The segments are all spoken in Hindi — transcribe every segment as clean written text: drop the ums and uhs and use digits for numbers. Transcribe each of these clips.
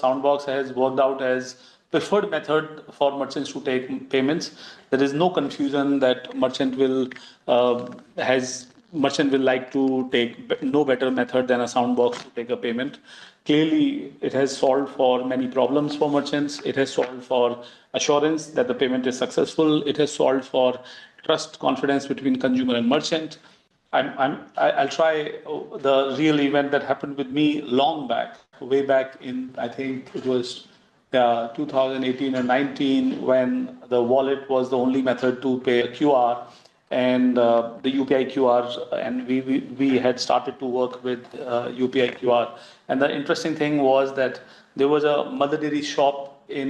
Soundbox has worked out as preferred method for merchants to take payments. There is no confusion that merchant will like to take no better method than a Soundbox to take a payment. Clearly, it has solved for many problems for merchants. It has solved for assurance that the payment is successful. It has solved for trust, confidence between consumer and merchant. I'll try the real event that happened with me long back, way back in, I think it was 2018 and 19, when the wallet was the only method to pay a QR and the UPI QR, and we had started to work with UPI QR. And the interesting thing was that there was a Mother Dairy shop in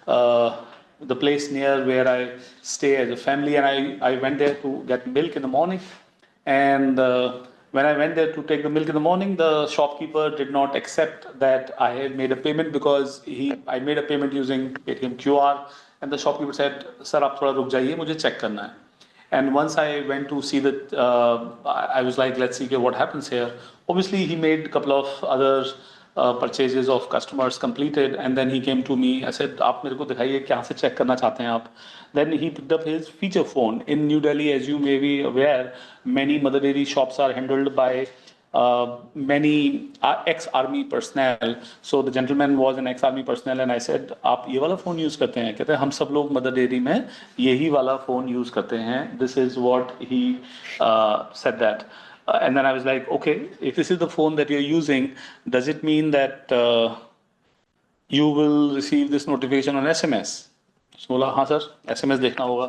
the place near where I stay as a family, and I went there to get milk in the morning. And when I went there to take the milk in the morning, the shopkeeper did not accept that I had made a payment because I made a payment using Paytm QR, and the shopkeeper said, "Sir, आप थोड़ा रुक जाइए, मुझे check करना है." And once I went to see that, I was like, let's see what happens here. Obviously, he made a couple of other purchases of customers completed, and then he came to me. I said, आप मेरे को दिखाइए क्या से check करना चाहते हैं आप. Then he picked up his feature phone. In New Delhi, as you may be aware, many Mother Dairy shops are handled by many ex-army personnel. So the gentleman was an ex-army personnel, and I said, आप ये वाला phone use करते हैं? कहते हैं हम सब लोग Mother Dairy में यही वाला phone use करते हैं. This is what he said that. And then I was like, okay, if this is the phone that you're using, does it mean that you will receive this notification on SMS? उसने बोला हाँ सर, SMS देखना होगा.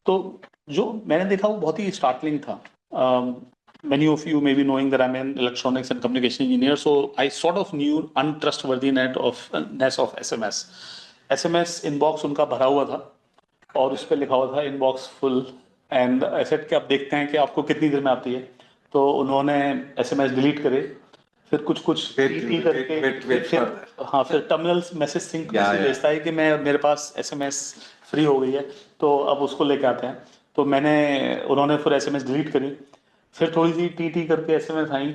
तो जो मैंने देखा वो बहुत ही स्टार्टलिंग था. Many of you may be knowing that I'm an electronics and communication engineer, so I sort of knew untrustworthiness of SMS. SMS inbox उनका भरा हुआ था और उस पर लिखा हुआ था inbox full, and I said कि आप देखते हैं कि आपको कितनी देर में आती है. तो उन्होंने SMS डिलीट करे, फिर कुछ करके फिर टर्मिनल मैसेज सिंक भेजता है कि मेरे पास SMS फ्री हो गई है, तो अब उसको लेके आते हैं. तो उन्होंने फिर SMS डिलीट करी, फिर थोड़ी सी टी करके SMS आई.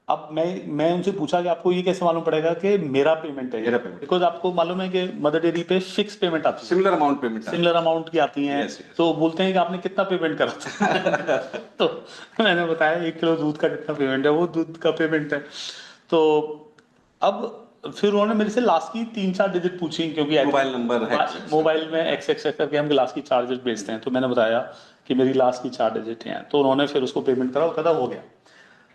अब मैं उनसे पूछा कि आपको ये कैसे मालूम पड़ेगा कि मेरा पेमेंट है, बिकॉज आपको मालूम है कि मदर डेयरी पे फिक्स पेमेंट आती है, सिमिलर अमाउंट की आती हैं. तो बोलते हैं कि आपने कितना पेमेंट करा था. तो मैंने बताया 1 किलो दूध का कितना पेमेंट है, वो दूध का पेमेंट है. तो अब फिर उन्होंने मेरे से लास्ट की 3-4 डिजिट पूछी, क्योंकि मोबाइल में एक्स करके हम लास्ट की 4 डिजिट भेजते हैं. तो मैंने बताया कि मेरी लास्ट की 4 डिजिट हैं. तो उन्होंने फिर उसको पेमेंट करा, कहता हो गया.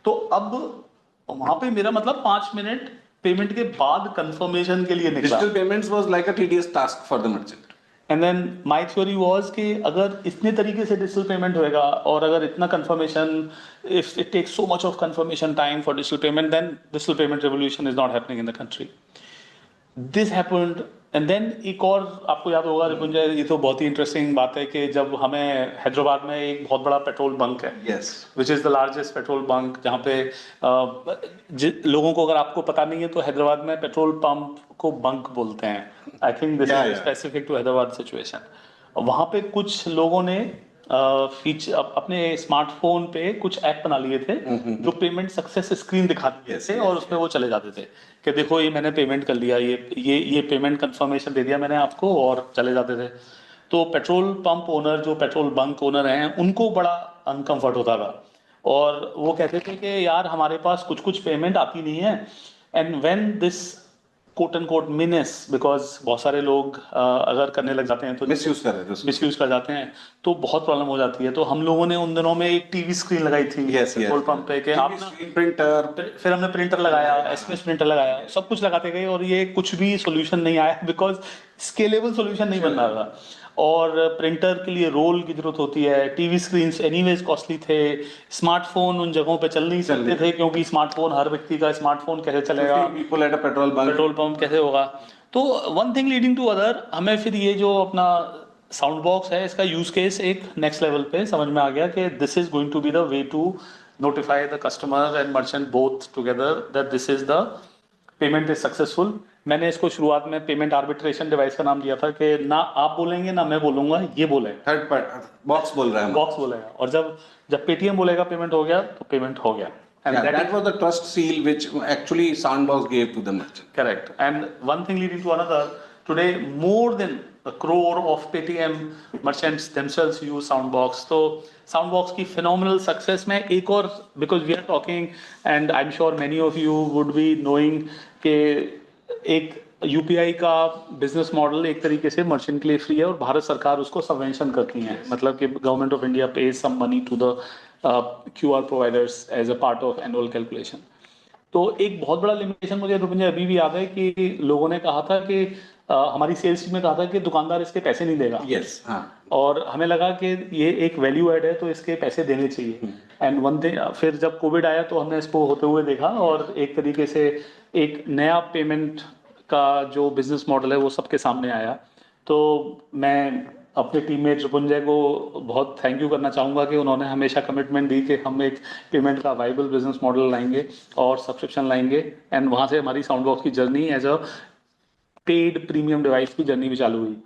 तो अब वहां पे मेरा मतलब 5 मिनट पेमेंट के बाद कंफर्मेशन के लिए निकला. Digital payments was like a TDS task for the merchant. And then my theory was कि अगर इतने तरीके से डिजिटल पेमेंट होएगा और अगर इतना confirmation, if it takes so much of confirmation time for digital payment, then digital payment revolution is not happening in the country. This happened. And then एक और आपको याद होगा रिपुंजय, ये तो बहुत ही इंटरेस्टिंग बात है कि जब हमें हैदराबाद में एक बहुत बड़ा पेट्रोल बंक है, which is the largest petrol bunk, जहाँ पे लोगों को, अगर आपको पता नहीं है तो हैदराबाद में पेट्रोल पंप को बंक बोलते हैं. I think this is specific to Hyderabad situation. वहाँ पे कुछ लोगों ने अपने स्मार्टफोन पे कुछ ऐप बना लिए थे जो पेमेंट सक्सेस स्क्रीन दिखाते थे, और उसमें वो चले जाते थे कि देखो ये मैंने पेमेंट कर लिया, ये पेमेंट कंफर्मेशन दे दिया मैंने आपको, और चले जाते थे. तो पेट्रोल पंप ओनर, जो पेट्रोल बंक ओनर हैं, उनको बड़ा अनकंफर्ट होता था, और वो कहते थे कि यार हमारे पास कुछ पेमेंट आती नहीं है. And when this quote and quote means, because बहुत सारे लोग अगर करने लग जाते हैं तो मिसयूज कर जाते हैं, तो बहुत प्रॉब्लम हो जाती है. तो हम लोगों ने उन दिनों में एक टीवी स्क्रीन लगाई थी पेट्रोल पंप पे कि आप प्रिंटर, फिर हमने प्रिंटर लगाया, SMS प्रिंटर लगाया, सब कुछ लगाते गए, और ये कुछ भी सोल्यूशन नहीं आया, बिकॉज स्केलेबल सोल्यूशन नहीं बन रहा था. और प्रिंटर के लिए रोल की जरूरत होती है, टीवी स्क्रीन एनीवेज कॉस्टली थे, स्मार्टफोन उन जगहों पे चल नहीं सकते थे, क्योंकि स्मार्टफोन, हर व्यक्ति का स्मार्टफोन कैसे चलेगा, पेट्रोल पंप कैसे होगा. तो one thing leading to other, हमें फिर ये जो अपना साउंड बॉक्स है, इसका यूज केस एक नेक्स्ट लेवल पे समझ में आ गया कि this is going to be the way to notify the customer and merchant both together that this is the payment is successful. मैंने इसको शुरुआत में पेमेंट आर्बिट्रेशन डिवाइस का नाम दिया था कि ना आप बोलेंगे ना मैं बोलूंगा, ये बोले थर्ड पार्टी बॉक्स बोल रहा है, बॉक्स बोलेगा, और जब पेटीएम बोलेगा पेमेंट हो गया, तो पेमेंट हो गया. And Yeah, that that is was the trust seal which actually Soundbox gave to the merchant. correct. And one thing leading to another. Today, more than a crore of Paytm merchants themselves use Soundbox. So Soundbox की phenomenal success में एक और, because we are talking and I'm sure many of you would be knowing कि एक यूपीआई का बिजनेस मॉडल एक तरीके से मर्चेंट के लिए फ्री है और भारत सरकार उसको सबवेंशन करती है, मतलब कि government of India pays some money to the QR providers as a part of annual calculation. तो एक बहुत बड़ा लिमिटेशन मुझे रुपये अभी भी याद है कि लोगों ने कहा था कि हमारी सेल्स टीम ने कहा था कि दुकानदार इसके पैसे नहीं देगा। Yes. हाँ. और हमें लगा कि ये एक वैल्यू ऐड है तो इसके पैसे देने चाहिए। एंड वन थिंग, फिर जब कोविड आया तो हमने इसको होते हुए देखा और एक तरीके से एक नया पेमेंट का जो बिजनेस मॉडल है वो सबके सामने आया। तो मैं अपने टीममेट रुपुंजय को बहुत थैंक यू करना चाहूँगा कि उन्होंने हमेशा कमिटमेंट दी कि हम एक पेमेंट का वाइबल बिजनेस मॉडल लाएंगे और सब्सक्रिप्शन लाएंगे। एंड वहाँ से हमारी साउंड बॉक्स की journey as a paid premium device की जर्नी भी चालू हुई।